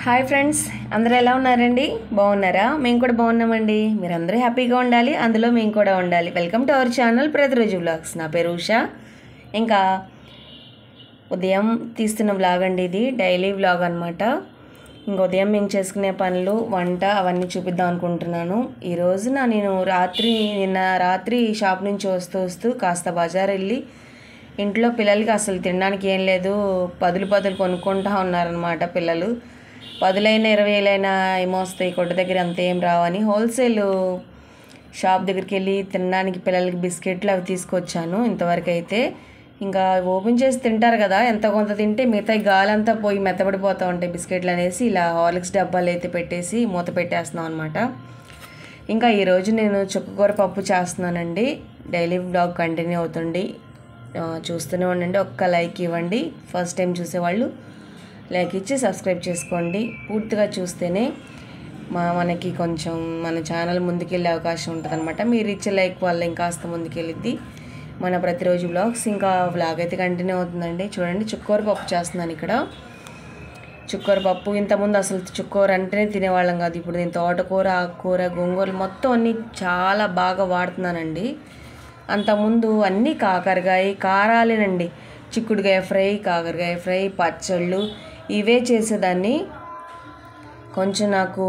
Hi friends, అందరూ ఎలా ఉన్నారండి? బాగున్నారా? మేము కూడా బాగున్నామండి. మీరందరూ హ్యాపీగా ఉండాలి, అందులో మేము కూడా ఉండాలి. వెల్కమ్ టు అవర్ ఛానల్ ప్రతిరోజు వ్లాగ్స్. నా పేరు ఉషా. ఇంకా ఉదయం తీస్తున్న వ్లాగ్ అండి, ఇది డైలీ వ్లాగ్ అనమాట. ఇంక ఉదయం మేము చేసుకునే పనులు, వంట అవన్నీ చూపిద్దాం అనుకుంటున్నాను. ఈరోజున నేను నిన్న రాత్రి షాప్ నుంచి వస్తూ కాస్త బజార్ వెళ్ళి ఇంట్లో పిల్లలకి అసలు తినడానికి ఏం లేదు, పదులు కొనుక్కుంటా ఉన్నారనమాట. పిల్లలు 10 20 ఏమొస్తాయి, కొట్టు దగ్గర అంత ఏం రావని హోల్సేల్ షాప్ దగ్గరికి వెళ్ళి తినడానికి పిల్లలకి బిస్కెట్లు అవి తీసుకొచ్చాను. ఇంతవరకు అయితే ఇంకా ఓపెన్ చేసి తింటారు కదా, ఎంత కొంత తింటే మిగతా గాలంతా పోయి మెత్తబడిపోతూ ఉంటాయి బిస్కెట్లు అనేసి ఇలా హార్లిక్స్ డబ్బాలు అయితే పెట్టేసి మూత పెట్టేస్తున్నాం అనమాట. ఇంకా ఈరోజు నేను చుక్కకూర పప్పు చేస్తున్నానండి. డైలీ బ్లాగ్ కంటిన్యూ అవుతుంది, చూస్తూనే ఉండండి. ఒక్క లైక్ ఇవ్వండి. ఫస్ట్ టైం చూసేవాళ్ళు లైక్ ఇచ్చి సబ్స్క్రైబ్ చేసుకోండి. పూర్తిగా చూస్తేనే మనకి కొంచెం మన ఛానల్ ముందుకెళ్ళే అవకాశం ఉంటుంది అనమాట. మీరు ఇచ్చే లైక్ వల్ల ఇంకాస్త ముందుకెళ్ళిద్ది మన ప్రతిరోజు బ్లాగ్స్. ఇంకా బ్లాగ్ అయితే కంటిన్యూ అవుతుందండి. చూడండి, చుక్కకూర పప్పు చేస్తున్నాను ఇక్కడ. చుక్కకూర పప్పు ఇంతకుముందు అసలు చుక్కకూర అంటేనే తినేవాళ్ళం కాదు. ఇప్పుడు నేను తోటకూర, ఆకుకూర, గోంగూర మొత్తం అన్నీ చాలా బాగా వాడుతున్నానండి. అంతకుముందు అన్నీ కాకరకాయ కారాలేనండి. చిక్కుడుకాయ ఫ్రై, కాకరకాయ ఫ్రై, పచ్చళ్ళు ఇవే చేసేదాన్ని. నాకు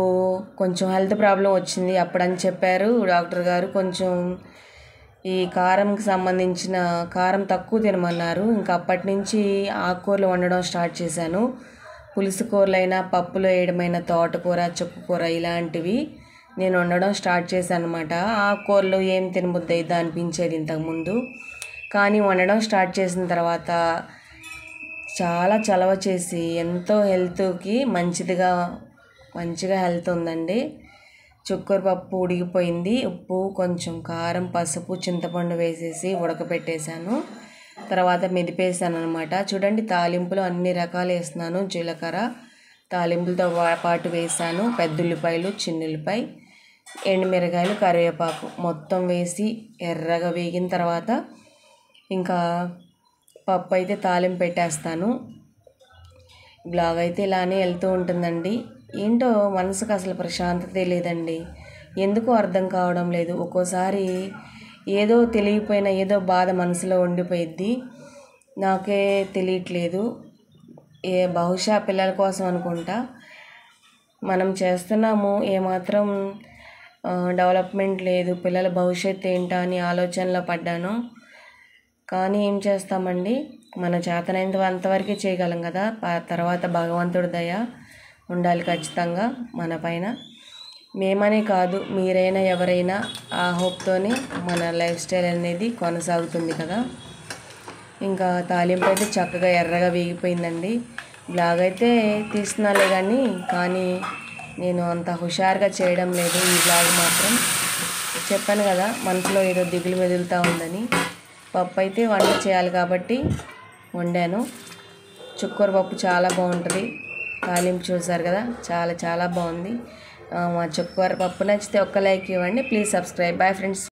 కొంచెం హెల్త్ ప్రాబ్లం వచ్చింది అప్పుడని చెప్పారు డాక్టర్ గారు. కొంచెం ఈ కారంకి సంబంధించిన కారం తక్కువ తినమన్నారు. ఇంకా అప్పటి నుంచి ఆకుకూరలు వండడం స్టార్ట్ చేశాను. పులుసు కూరలైనా, పప్పులో వేయడమైనా, తోటకూర, చుక్కకూర ఇలాంటివి నేను వండడం స్టార్ట్ చేశాను అనమాట. ఆకుకూరలు ఏం తినబుద్ధి అయితే అనిపించేది ఇంతకుముందు, కానీ వండడం స్టార్ట్ చేసిన తర్వాత చాలా చలవ చేసి ఎంతో హెల్త్కి మంచిగా హెల్త్ ఉందండి. చుక్కకూర పప్పు ఉడికిపోయింది. ఉప్పు, కొంచెం కారం, పసుపు, చింతపండు వేసేసి ఉడకపెట్టేశాను. తర్వాత మెదిపేసాను అనమాట. చూడండి, తాలింపులు అన్ని రకాలు వేస్తున్నాను. జీలకర్ర తాలింపులతో పాటు వేసాను. పెద్దుల్లిపాయలు, చిన్నుల్లిపాయ, ఎండుమిరకాయలు, కరివేపాకు మొత్తం వేసి ఎర్రగా వేగిన తర్వాత ఇంకా పప్పు అయితే తాలింపు పెట్టేస్తాను. బ్లాగ్ అయితే ఇలానే వెళ్తూ ఉంటుందండి. ఏంటో మనసుకు అసలు ప్రశాంతత లేదండి, ఎందుకో అర్థం కావడం లేదు. ఒక్కోసారి ఏదో తెలియపోయినా ఏదో బాధ మనసులో ఉండిపోయిద్ది, నాకే తెలియట్లేదు. బహుశా పిల్లల కోసం అనుకుంటా. మనం చేస్తున్నాము, ఏమాత్రం డెవలప్మెంట్ లేదు. పిల్లల భవిష్యత్తు ఏంటా అని ఆలోచనలో పడ్డాను. కానీ ఏం చేస్తామండి, మన చేతనైనంత అంతవరకే చేయగలం కదా. తర్వాత భగవంతుడి దయ ఉండాలి ఖచ్చితంగా మన పైన. మేమనే కాదు, మీరైనా ఎవరైనా ఆ హోప్తోనే మన లైఫ్ స్టైల్ అనేది కొనసాగుతుంది కదా. ఇంకా తాలింపు అయితే చక్కగా ఎర్రగా వేగిపోయిందండి. బ్లాగ్ అయితే తీస్తున్నాలే కానీ నేను అంత హుషారుగా చేయడం లేదు ఈ బ్లాగ్ మాత్రం. చెప్పాను కదా, మనసులో ఏదో దిగులు మెదులుతూ ఉందని. పప్పు అయితే వంట చేయాలి కాబట్టి వండాను. చుక్కకూర పప్పు చాలా బాగుంటుంది. తాలింపు చూసారు కదా, చాలా బాగుంది. మా చుక్కకూర పప్పు నచ్చితే ఒక్క లైక్ ఇవ్వండి. Please subscribe. Bye friends.